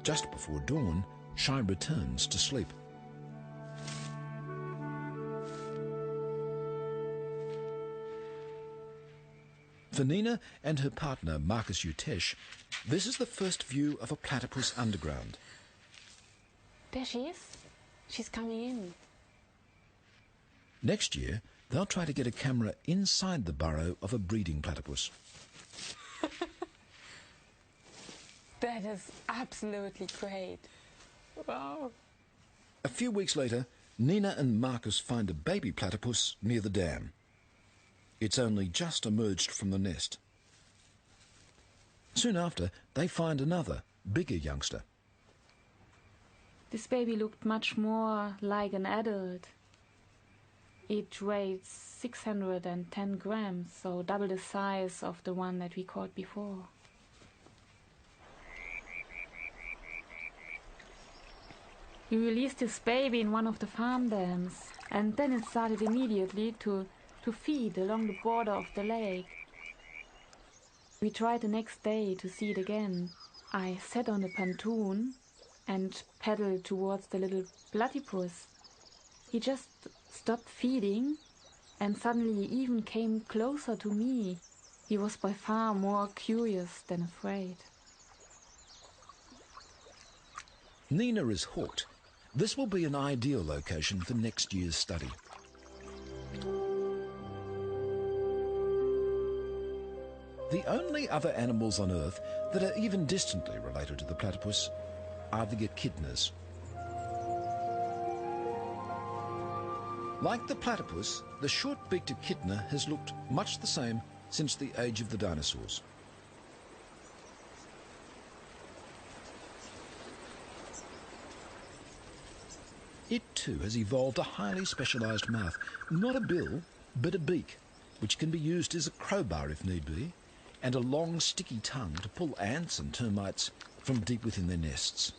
just before dawn, Shai returns to sleep. For Nina and her partner, Marcus Utesh, this is the first view of a platypus underground. There she is. She's coming in. Next year, they'll try to get a camera inside the burrow of a breeding platypus. That is absolutely great. Wow. A few weeks later, Nina and Marcus find a baby platypus near the dam. It's only just emerged from the nest. Soon after, they find another, bigger youngster. This baby looked much more like an adult. It weighed 610 grams, so double the size of the one that we caught before. We released this baby in one of the farm dams, and then it started immediately to feed along the border of the lake. We tried the next day to see it again. I sat on the pontoon and paddled towards the little platypus. He just stopped feeding and suddenly even came closer to me. He was by far more curious than afraid. Nina is hooked. This will be an ideal location for next year's study. The only other animals on Earth that are even distantly related to the platypus are the echidnas. Like the platypus, the short-beaked echidna has looked much the same since the age of the dinosaurs. It too has evolved a highly specialised mouth, not a bill, but a beak, which can be used as a crowbar if need be, and a long sticky tongue to pull ants and termites from deep within their nests.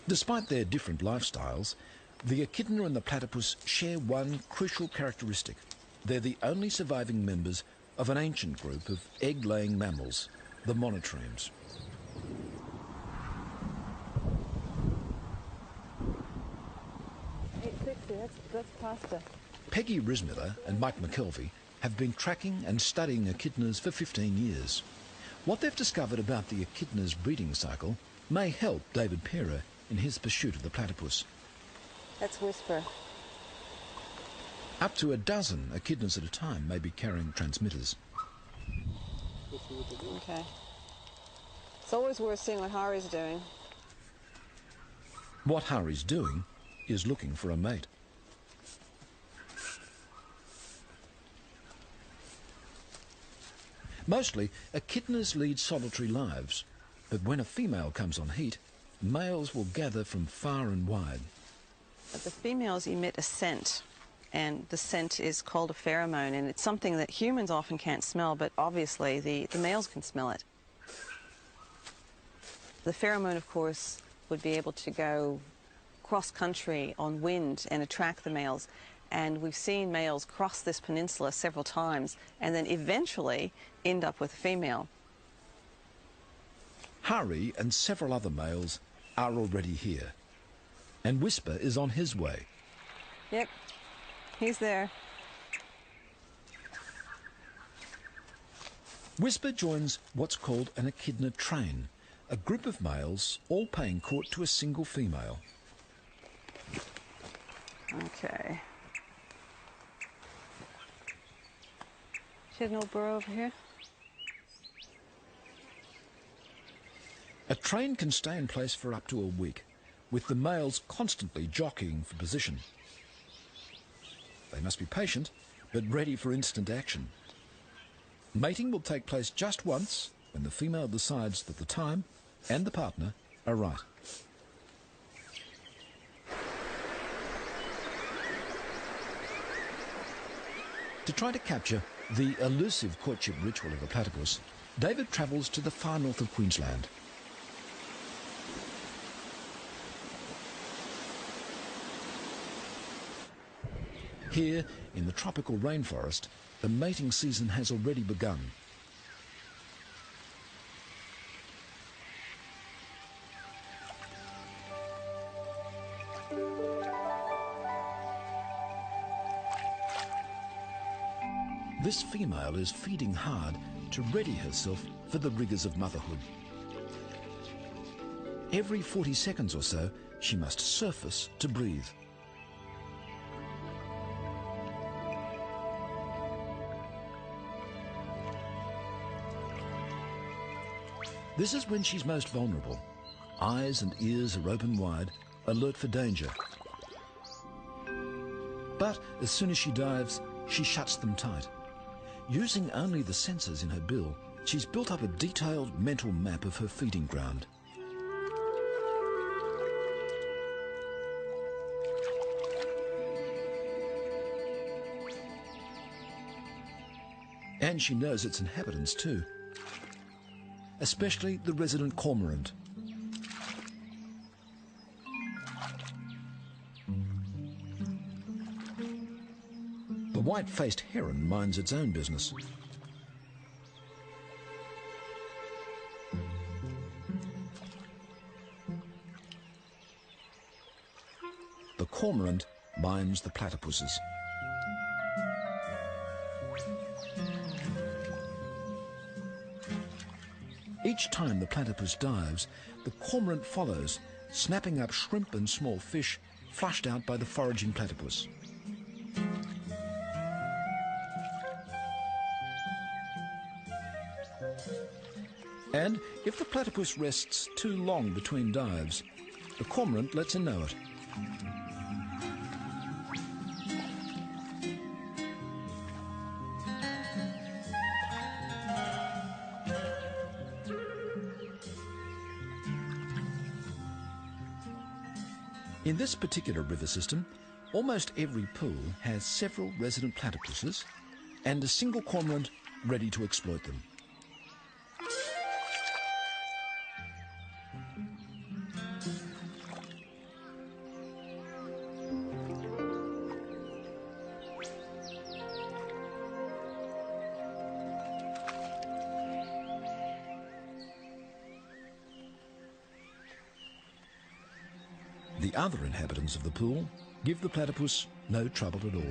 Despite their different lifestyles, the echidna and the platypus share one crucial characteristic. They're the only surviving members of an ancient group of egg-laying mammals, the monotremes. That's pasta. Peggy Rismiller and Mike McKelvey have been tracking and studying echidnas for 15 years. What they've discovered about the echidna's breeding cycle may help David Pera in his pursuit of the platypus. Let's whisper. Up to a dozen echidnas at a time may be carrying transmitters. Okay. It's always worth seeing what Harry's doing. What Harry's doing is looking for a mate. Mostly, echidnas lead solitary lives, but when a female comes on heat, males will gather from far and wide. The females emit a scent, and the scent is called a pheromone, and it's something that humans often can't smell, but obviously the males can smell it. The pheromone, of course, would be able to go cross-country on wind and attract the males. And we've seen males cross this peninsula several times and then eventually end up with a female. Hari and several other males are already here. And Whisper is on his way. Yep, he's there. Whisper joins what's called an echidna train, a group of males all paying court to a single female. Okay. She has no burrow over here? A train can stay in place for up to a week, with the males constantly jockeying for position. They must be patient, but ready for instant action. Mating will take place just once, when the female decides that the time and the partner are right. To try to capture the elusive courtship ritual of the platypus, David travels to the far north of Queensland. Here, in the tropical rainforest, the mating season has already begun. This female is feeding hard to ready herself for the rigours of motherhood. Every 40 seconds or so, she must surface to breathe. This is when she's most vulnerable. Eyes and ears are open wide, alert for danger. But as soon as she dives, she shuts them tight. Using only the sensors in her bill, she's built up a detailed mental map of her feeding ground. And she knows its inhabitants too, especially the resident cormorant. The white-faced heron minds its own business. The cormorant minds the platypuses. Each time the platypus dives, the cormorant follows, snapping up shrimp and small fish flushed out by the foraging platypus. And if the platypus rests too long between dives, the cormorant lets her know it. In this particular river system, almost every pool has several resident platypuses and a single cormorant ready to exploit them. The other inhabitants of the pool give the platypus no trouble at all.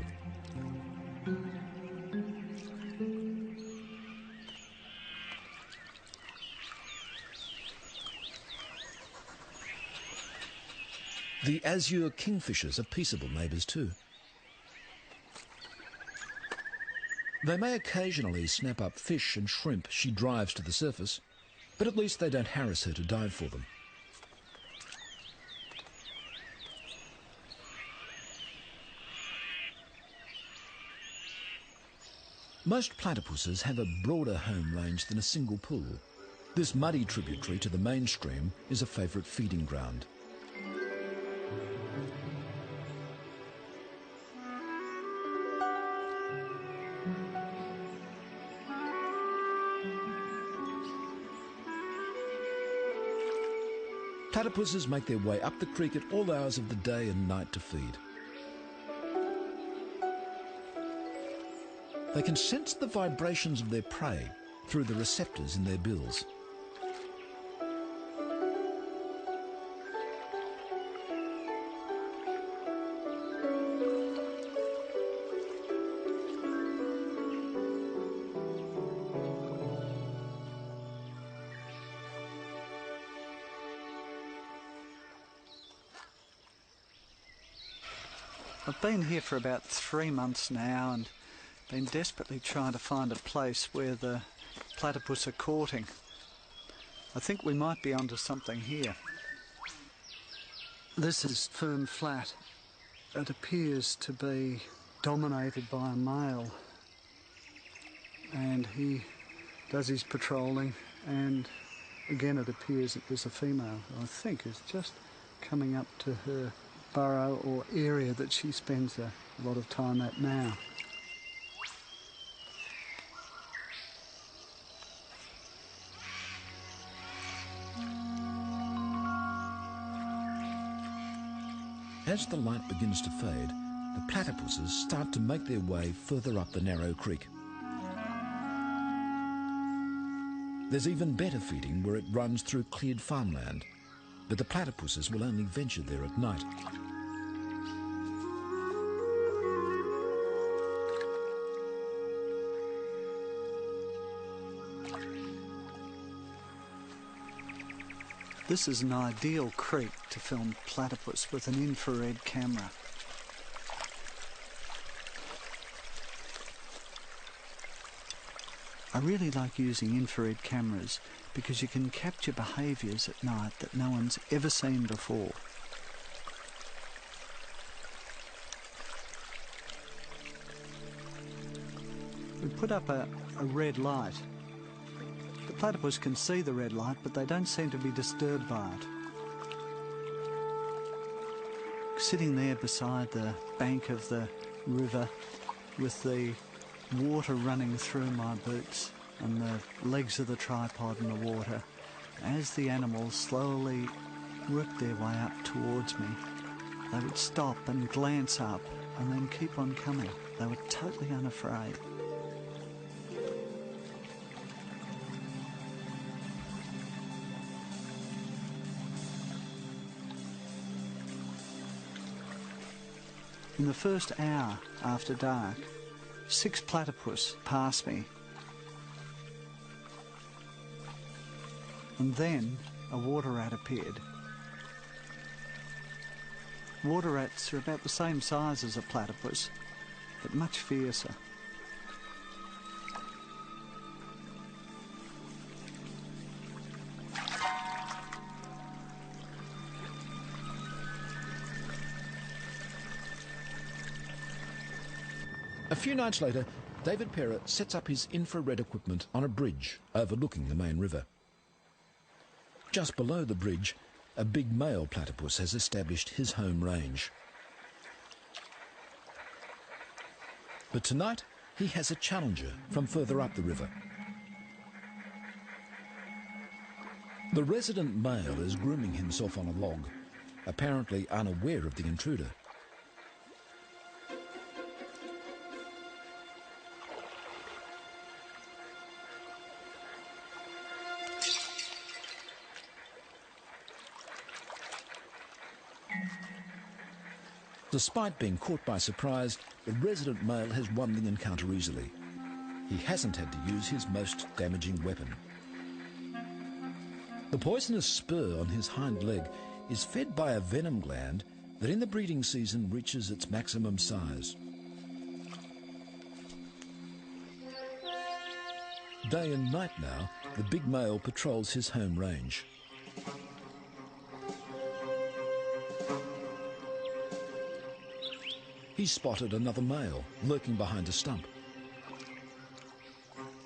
The azure kingfishers are peaceable neighbours too. They may occasionally snap up fish and shrimp she drives to the surface, but at least they don't harass her to dive for them. Most platypuses have a broader home range than a single pool. This muddy tributary to the main stream is a favourite feeding ground. Platypuses make their way up the creek at all hours of the day and night to feed. They can sense the vibrations of their prey through the receptors in their bills. I've been here for about 3 months now and been desperately trying to find a place where the platypus are courting. I think we might be onto something here. This is firm flat. It appears to be dominated by a male, and he does his patrolling, and again it appears that there's a female who I think is just coming up to her burrow or area that she spends a lot of time at now. As the light begins to fade, the platypuses start to make their way further up the narrow creek. There's even better feeding where it runs through cleared farmland, but the platypuses will only venture there at night. This is an ideal creek to film platypus with an infrared camera. I really like using infrared cameras because you can capture behaviours at night that no one's ever seen before. We put up a red light. The platypus can see the red light, but they don't seem to be disturbed by it. Sitting there beside the bank of the river with the water running through my boots and the legs of the tripod in the water, as the animals slowly worked their way up towards me, they would stop and glance up and then keep on coming. They were totally unafraid. In the first hour after dark, 6 platypus passed me. And then a water rat appeared. Water rats are about the same size as a platypus, but much fiercer. A few nights later, David Perra sets up his infrared equipment on a bridge overlooking the main river. Just below the bridge, a big male platypus has established his home range. But tonight, he has a challenger from further up the river. The resident male is grooming himself on a log, apparently unaware of the intruder. Despite being caught by surprise, the resident male has won the encounter easily. He hasn't had to use his most damaging weapon. The poisonous spur on his hind leg is fed by a venom gland that in the breeding season reaches its maximum size. Day and night now, the big male patrols his home range. He's spotted another male lurking behind a stump.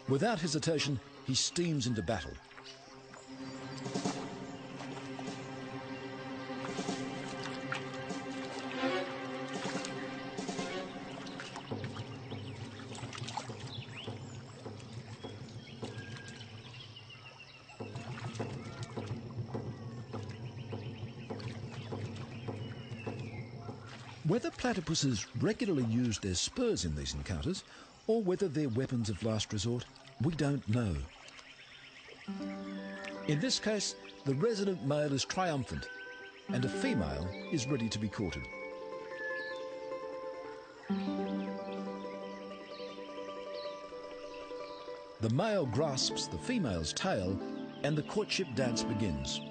Without hesitation, he steams into battle. Whether platypuses regularly use their spurs in these encounters, or whether they're weapons of last resort, we don't know. In this case, the resident male is triumphant, and a female is ready to be courted. The male grasps the female's tail, and the courtship dance begins.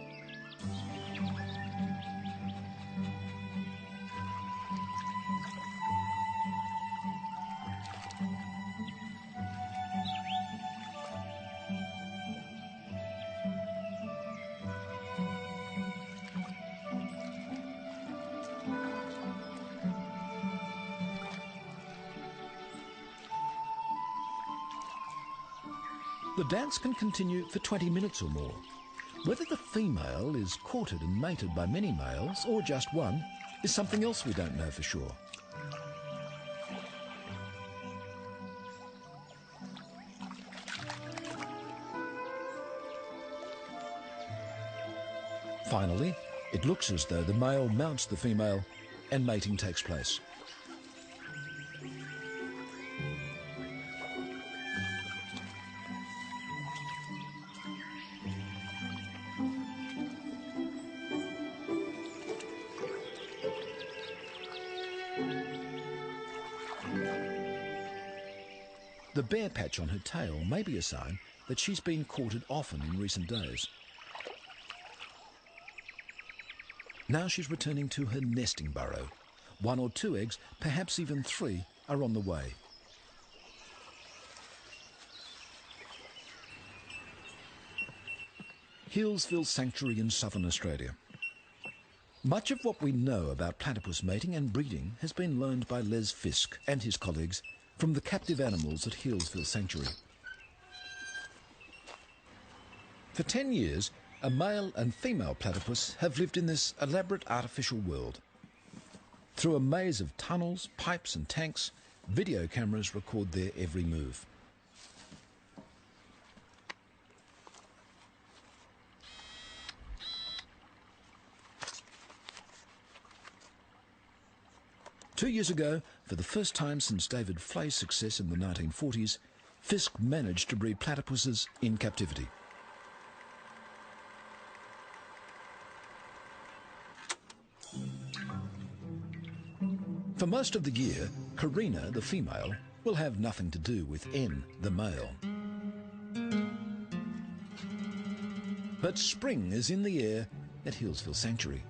The dance can continue for 20 minutes or more. Whether the female is courted and mated by many males, or just one, is something else we don't know for sure. Finally, it looks as though the male mounts the female and mating takes place. The bare patch on her tail may be a sign that she's been courted often in recent days. Now she's returning to her nesting burrow. 1 or 2 eggs, perhaps even 3, are on the way. Healesville Sanctuary in southern Australia. Much of what we know about platypus mating and breeding has been learned by Les Fisk and his colleagues from the captive animals at Healesville Sanctuary. For 10 years, a male and female platypus have lived in this elaborate artificial world. Through a maze of tunnels, pipes and tanks, video cameras record their every move. Two years ago, for the first time since David Flay's success in the 1940s, Fisk managed to breed platypuses in captivity. For most of the year, Karina, the female, will have nothing to do with N, the male. But spring is in the air at Healesville Sanctuary.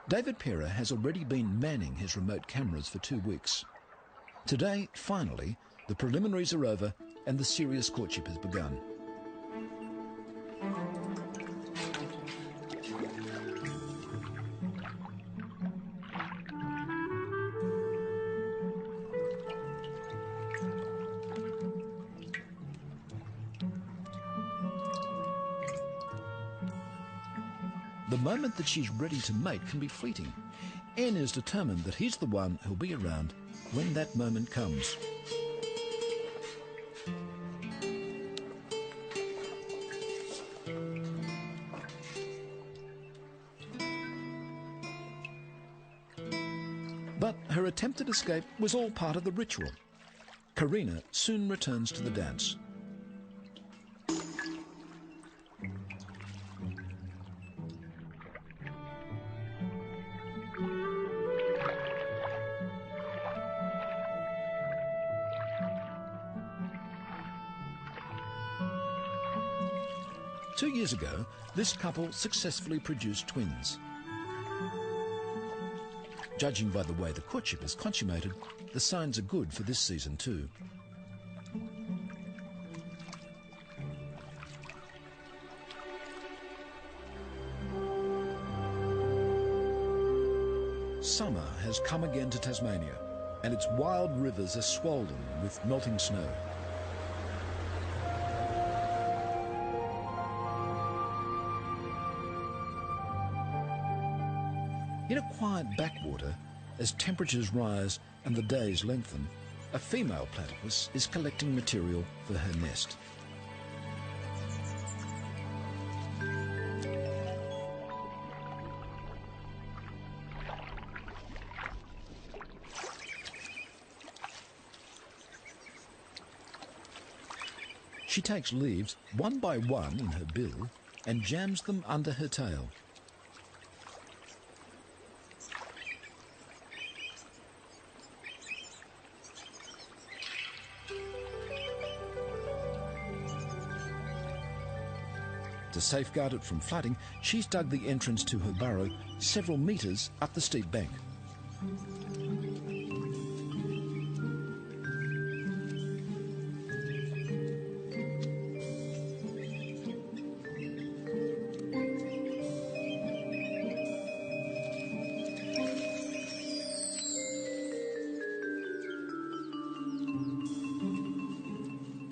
David Pera has already been manning his remote cameras for 2 weeks. Today, finally, the preliminaries are over and the serious courtship has begun. The moment that she's ready to mate can be fleeting. N is determined that he's the one who'll be around when that moment comes. But her attempted escape was all part of the ritual. Karina soon returns to the dance. Two years ago, this couple successfully produced twins. Judging by the way the courtship is consummated, the signs are good for this season too. Summer has come again to Tasmania, and its wild rivers are swollen with melting snow. In a quiet backwater, as temperatures rise and the days lengthen, a female platypus is collecting material for her nest. She takes leaves one by one in her bill and jams them under her tail. To safeguard it from flooding, she's dug the entrance to her burrow several metres up the steep bank.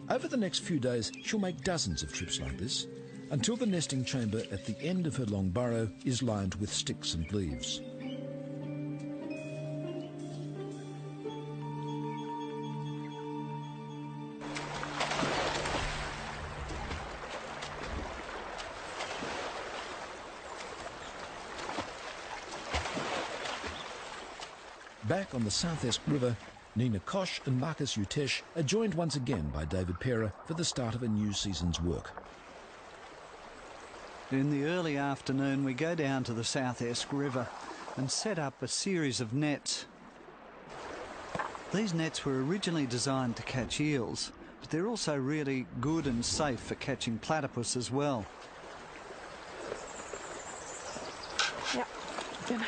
Over the next few days, she'll make dozens of trips like this, until the nesting chamber at the end of her long burrow is lined with sticks and leaves. Back on the South Esk River, Nina Kosh and Marcus Utesh are joined once again by David Pera for the start of a new season's work. In the early afternoon, we go down to the South Esk River and set up a series of nets. These nets were originally designed to catch eels, but they're also really good and safe for catching platypus as well. Ja, genau.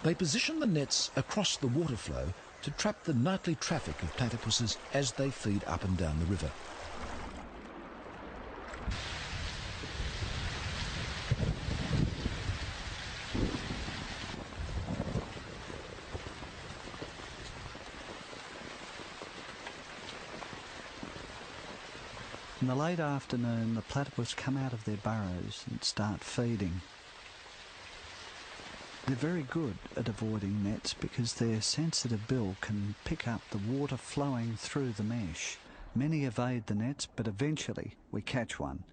They position the nets across the water flow to trap the nightly traffic of platypuses as they feed up and down the river. In the late afternoon, the platypus come out of their burrows and start feeding. They're very good at avoiding nets because their sensitive bill can pick up the water flowing through the mesh. Many evade the nets, but eventually we catch one.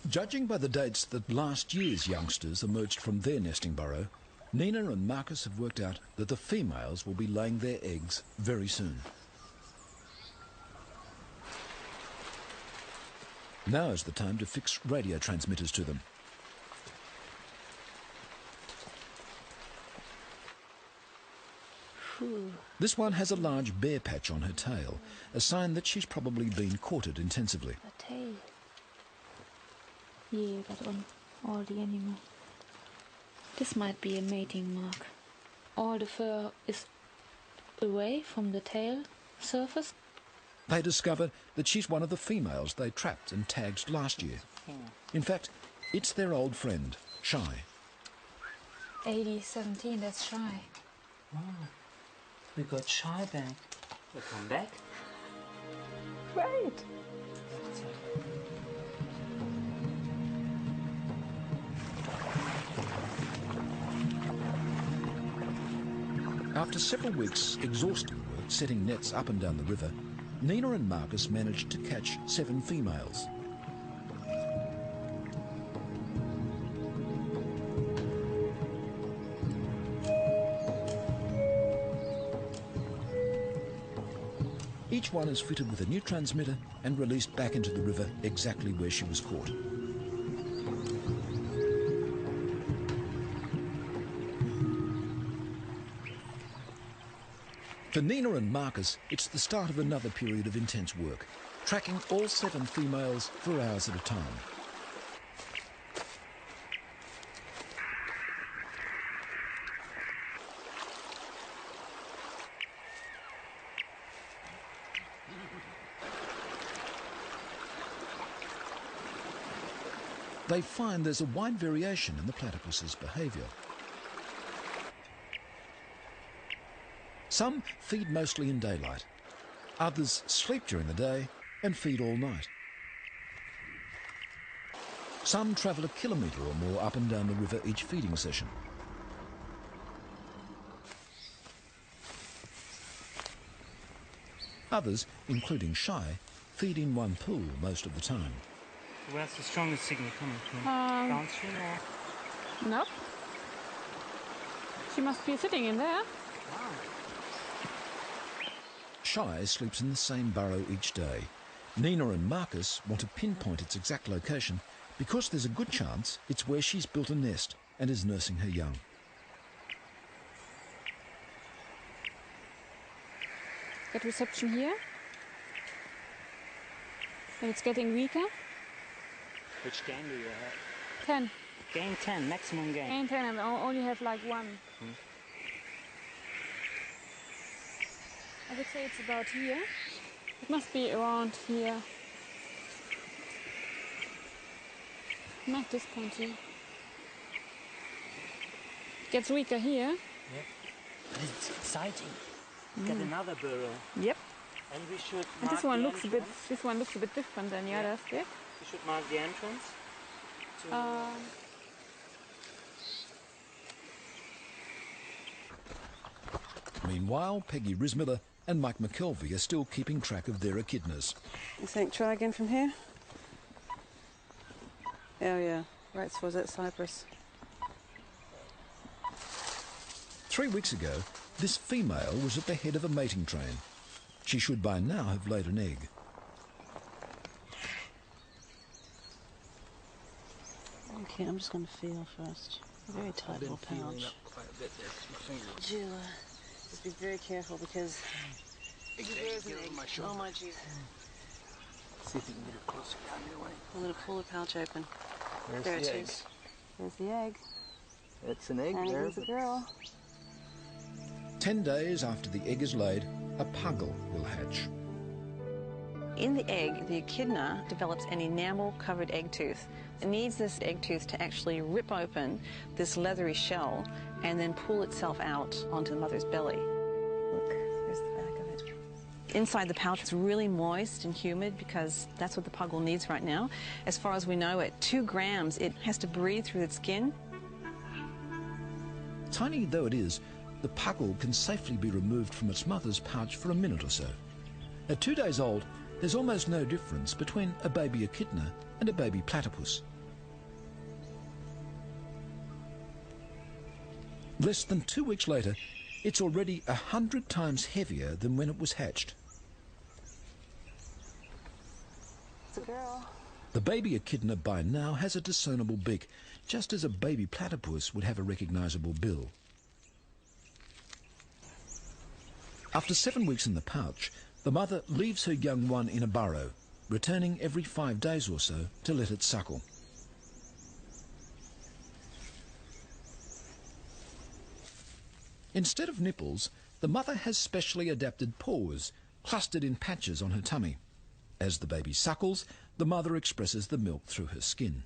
Judging by the dates that last year's youngsters emerged from their nesting burrow, Nina and Marcus have worked out that the females will be laying their eggs very soon. Now is the time to fix radio transmitters to them. This one has a large bare patch on her tail, a sign that she's probably been courted intensively. The tail. Yeah, but on all the animal. This might be a mating mark. All the fur is away from the tail surface. They discover that she's one of the females they trapped and tagged last year. In fact, it's their old friend, Shy. 80-17, that's Shy. Oh, we got Shy back. Welcome back. Great. After several weeks' exhausting work setting nets up and down the river, Nina and Marcus managed to catch 7 females. Each one is fitted with a new transmitter and released back into the river exactly where she was caught. For Nina and Marcus, it's the start of another period of intense work, tracking all 7 females for hours at a time. They find there's a wide variation in the platypus's behaviour. Some feed mostly in daylight. Others sleep during the day and feed all night. Some travel a kilometre or more up and down the river each feeding session. Others, including Shy, feed in one pool most of the time. Where's the strongest signal coming from? Downstream or? No. She must be sitting in there. Wow. Shy sleeps in the same burrow each day. Nina and Marcus want to pinpoint its exact location because there's a good chance it's where she's built a nest and is nursing her young. Get reception here. And it's getting weaker. Which gain do you have? 10. Gain 10, maximum gain. Gain 10 and I only have like 1. I would say it's about here. It must be around here. Not this point here. Gets weaker here. Yep. It's exciting. Get another burrow. Yep. And we should And mark this one the looks a bit. entrance. This one looks a bit different than the others. Yeah. We should mark the entrance. Meanwhile, Peggy Rismiller and Mike McKelvey are still keeping track of their echidnas. You think try again from here? Oh yeah, right towards that cypress. 3 weeks ago, this female was at the head of a mating train. She should by now have laid an egg. Okay, I'm just going to feel first. A very tight little pouch. Up quite a bit there because my fingers. Would you just be very careful because there's an egg. Oh my jeez. See if you can get her closer down your way. I'm going to pull the pouch open. There's There the it egg. is. There's the egg. It's an egg And there. here's a girl. 10 days after the egg is laid, a puggle will hatch. In the egg, the echidna develops an enamel-covered egg tooth. It needs this egg tooth to actually rip open this leathery shell and then pull itself out onto the mother's belly. Look, there's the back of it. Inside the pouch, it's really moist and humid because that's what the puggle needs right now. As far as we know, at 2 grams, it has to breathe through its skin. Tiny though it is, the puggle can safely be removed from its mother's pouch for a minute or so. At 2 days old, there's almost no difference between a baby echidna and a baby platypus. Less than 2 weeks later, it's already 100 times heavier than when it was hatched. It's a girl. The baby echidna by now has a discernible beak, just as a baby platypus would have a recognisable bill. After 7 weeks in the pouch, the mother leaves her young one in a burrow, returning every 5 days or so to let it suckle. Instead of nipples, the mother has specially adapted paws, clustered in patches on her tummy. As the baby suckles, the mother expresses the milk through her skin.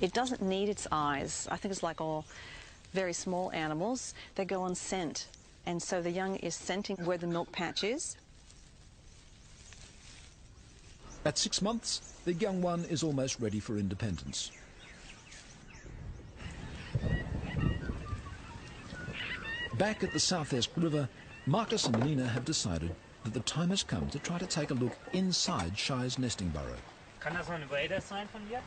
It doesn't need its eyes. I think it's like all very small animals. They go on scent. And so the young is scenting where the milk patch is. At 6 months, the young one is almost ready for independence. Back at the South Esk River, Marcus and Nina have decided that the time has come to try to take a look inside Shy's nesting burrow. Kann das noch ein Wader sein von dir?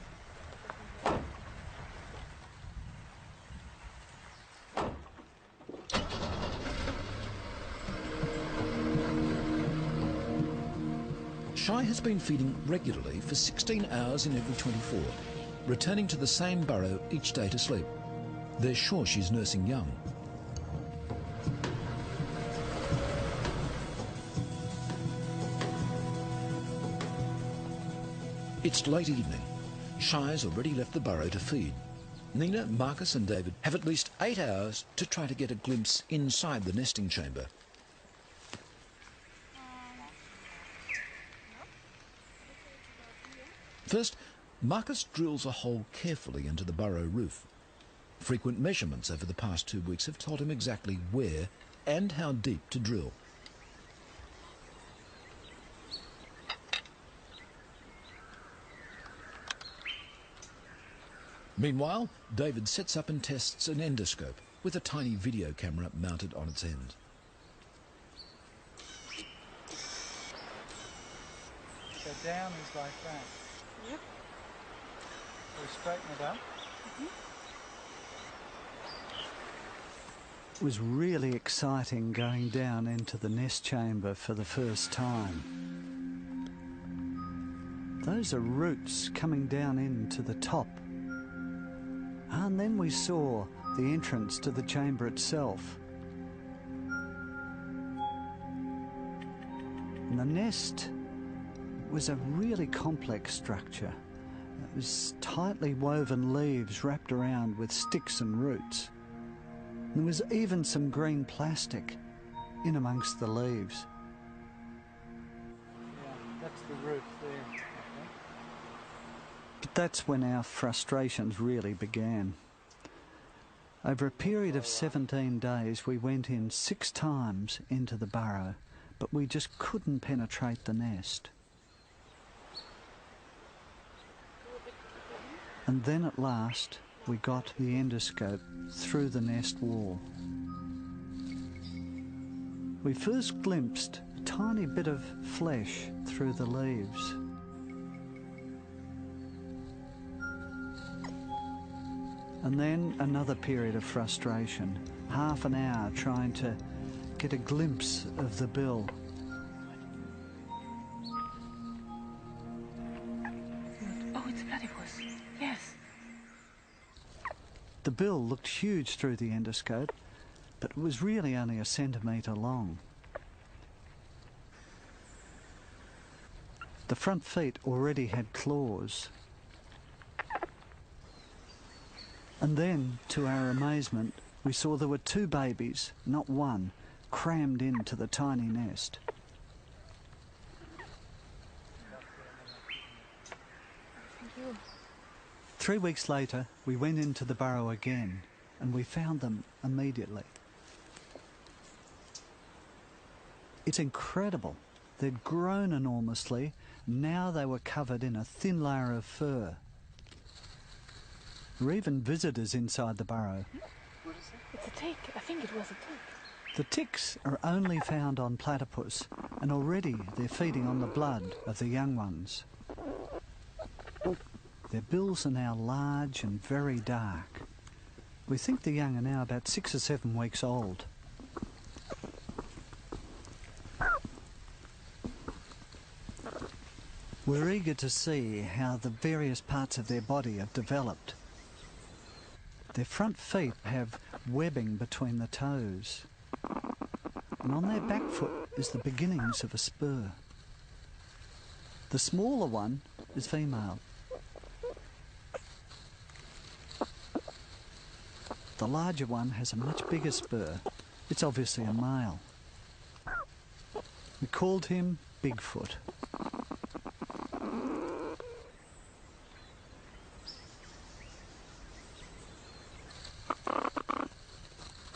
Shy has been feeding regularly for 16 hours in every 24, returning to the same burrow each day to sleep. They're sure she's nursing young. It's late evening. Shy's already left the burrow to feed. Nina, Marcus and David have at least 8 hours to try to get a glimpse inside the nesting chamber. First, Marcus drills a hole carefully into the burrow roof. Frequent measurements over the past 2 weeks have taught him exactly where and how deep to drill. Meanwhile, David sets up and tests an endoscope with a tiny video camera mounted on its end. So down is like that. Yep. So straighten it up. It was really exciting going down into the nest chamber for the first time. Those are roots coming down into the top. And then we saw the entrance to the chamber itself. And the nest was a really complex structure. It was tightly woven leaves wrapped around with sticks and roots. There was even some green plastic in amongst the leaves. Yeah, that's the roof there. But that's when our frustrations really began. Over a period of 17 days, we went in 6 times into the burrow, but we just couldn't penetrate the nest. And then at last, we got the endoscope through the nest wall. We first glimpsed a tiny bit of flesh through the leaves. And then another period of frustration. Half an hour trying to get a glimpse of the bill. Oh, it's a platypus. Yes. The bill looked huge through the endoscope, but it was really only a centimetre long. The front feet already had claws. And then, to our amazement, we saw there were two babies, not one, crammed into the tiny nest. Thank you. 3 weeks later, we went into the burrow again, and we found them immediately. It's incredible. They'd grown enormously. Now they were covered in a thin layer of fur. There were even visitors inside the burrow. What is it? It's a tick. I think it was a tick. The ticks are only found on platypus, and already they're feeding on the blood of the young ones. Their bills are now large and very dark. We think the young are now about 6 or 7 weeks old. We're eager to see how the various parts of their body have developed. Their front feet have webbing between the toes, and on their back foot is the beginnings of a spur. The smaller one is female. The larger one has a much bigger spur. It's obviously a male. We called him Bigfoot.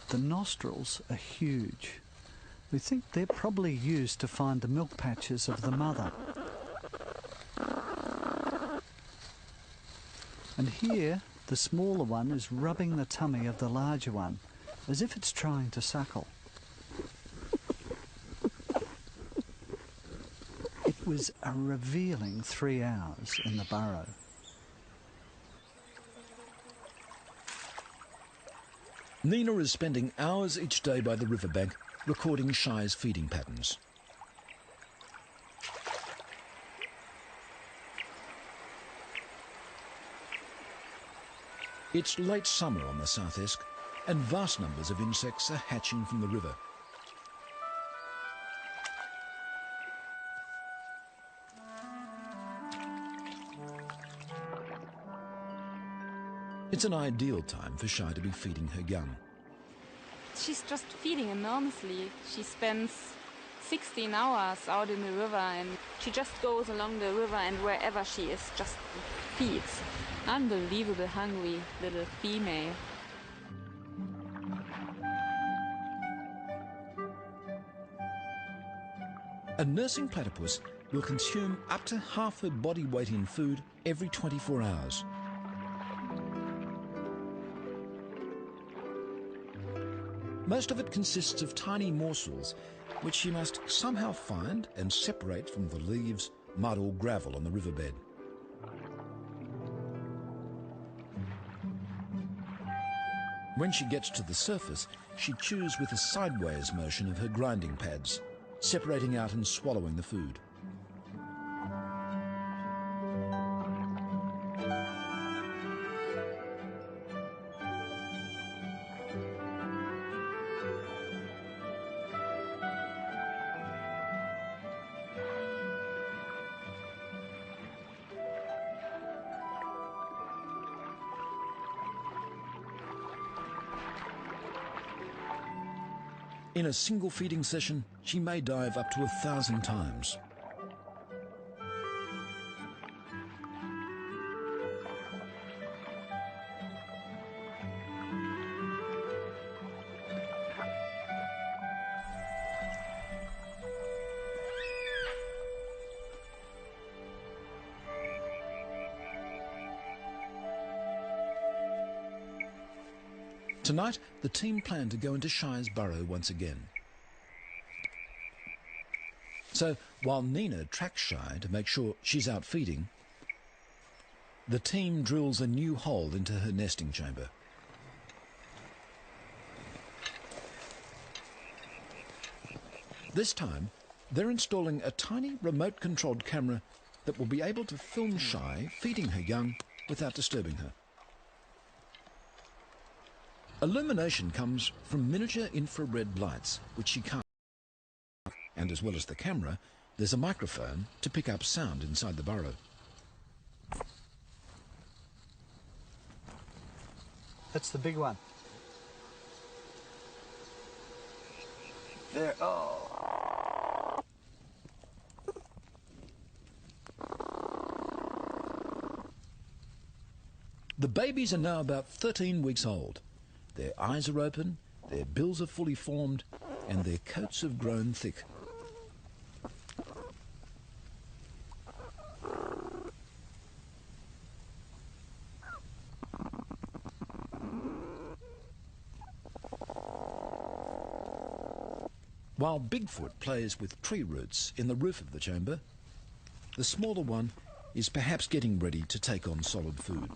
The nostrils are huge. We think they're probably used to find the milk patches of the mother. And here, the smaller one is rubbing the tummy of the larger one, as if it's trying to suckle. It was a revealing 3 hours in the burrow. Nina is spending hours each day by the riverbank recording Shy's feeding patterns. It's late summer on the South Esk, and vast numbers of insects are hatching from the river. It's an ideal time for Shy to be feeding her young. She's just feeding enormously. She spends 16 hours out in the river, and she just goes along the river, and wherever she is, just feeds. Unbelievable hungry little female. A nursing platypus will consume up to half her body weight in food every 24 hours. Most of it consists of tiny morsels, which she must somehow find and separate from the leaves, mud or gravel on the riverbed. When she gets to the surface, she chews with a sideways motion of her grinding pads, separating out and swallowing the food. In a single feeding session, she may dive up to 1,000 times. Tonight, the team plan to go into Shy's burrow once again. So, while Nina tracks Shy to make sure she's out feeding, The team drills a new hole into her nesting chamber. This time, they're installing a tiny remote-controlled camera that will be able to film Shy feeding her young without disturbing her. Illumination comes from miniature infrared lights, which she can't. And as well as the camera, there's a microphone to pick up sound inside the burrow. That's the big one. There. Oh. The babies are now about 13 weeks old. Their eyes are open, their bills are fully formed, and their coats have grown thick. While Bigfoot plays with tree roots in the roof of the chamber, the smaller one is perhaps getting ready to take on solid food.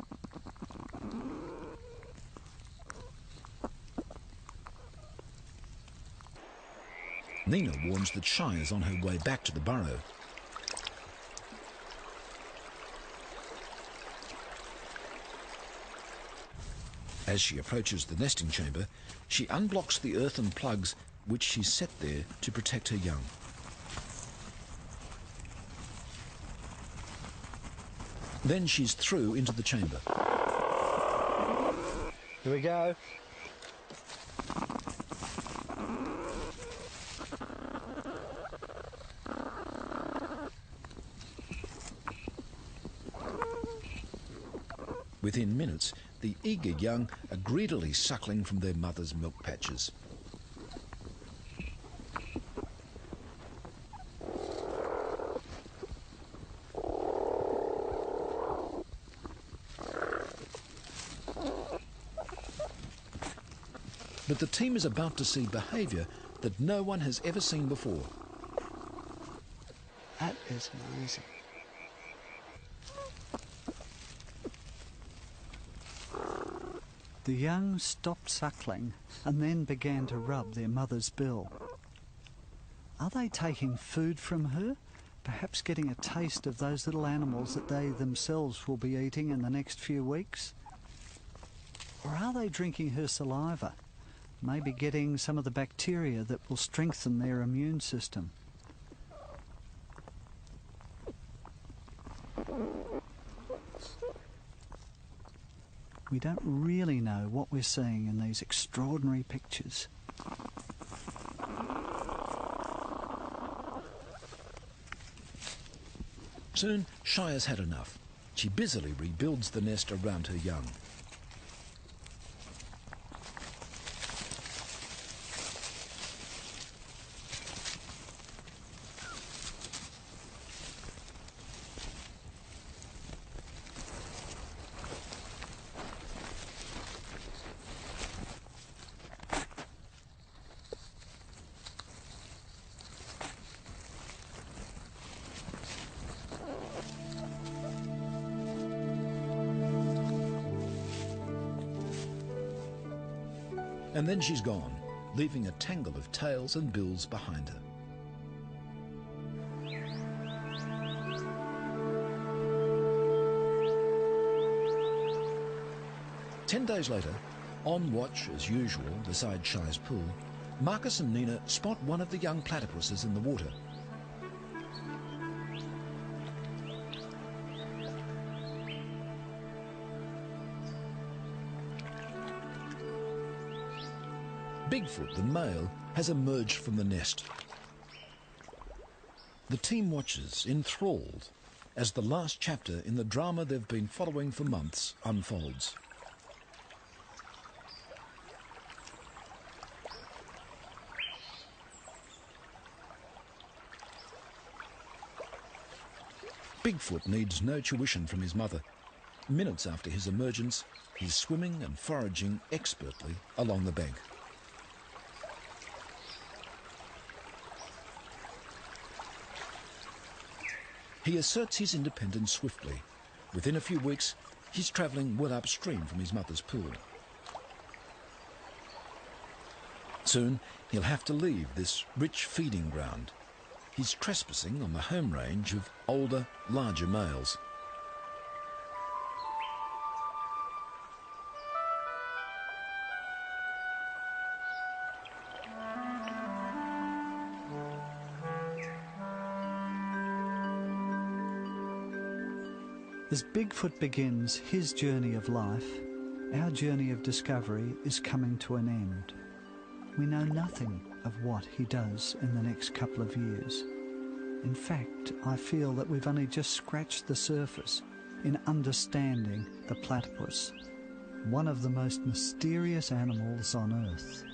Nina warns that Shy is on her way back to the burrow. As she approaches the nesting chamber, she unblocks the earthen plugs which she set there to protect her young. Then she's through into the chamber. Here we go. Within minutes, the eager young are greedily suckling from their mother's milk patches. But the team is about to see behaviour that no one has ever seen before. That is amazing. The young stopped suckling and then began to rub their mother's bill. Are they taking food from her? Perhaps getting a taste of those little animals that they themselves will be eating in the next few weeks? Or are they drinking her saliva? Maybe getting some of the bacteria that will strengthen their immune system. We don't really know what we're seeing in these extraordinary pictures. Soon, Shy has had enough. She busily rebuilds the nest around her young. And then she's gone, leaving a tangle of tails and bills behind her. Ten days later, on watch as usual beside Shy's pool, Marcus and Nina spot one of the young platypuses in the water. Bigfoot, the male, has emerged from the nest. The team watches, enthralled, as the last chapter in the drama they've been following for months unfolds. Bigfoot needs no tuition from his mother. Minutes after his emergence, he's swimming and foraging expertly along the bank. He asserts his independence swiftly, Within a few weeks, he's travelling well upstream from his mother's pool. Soon, he'll have to leave this rich feeding ground. He's trespassing on the home range of older, larger males. As Bigfoot begins his journey of life, our journey of discovery is coming to an end. We know nothing of what he does in the next couple of years. In fact, I feel that we've only just scratched the surface in understanding the platypus, one of the most mysterious animals on Earth.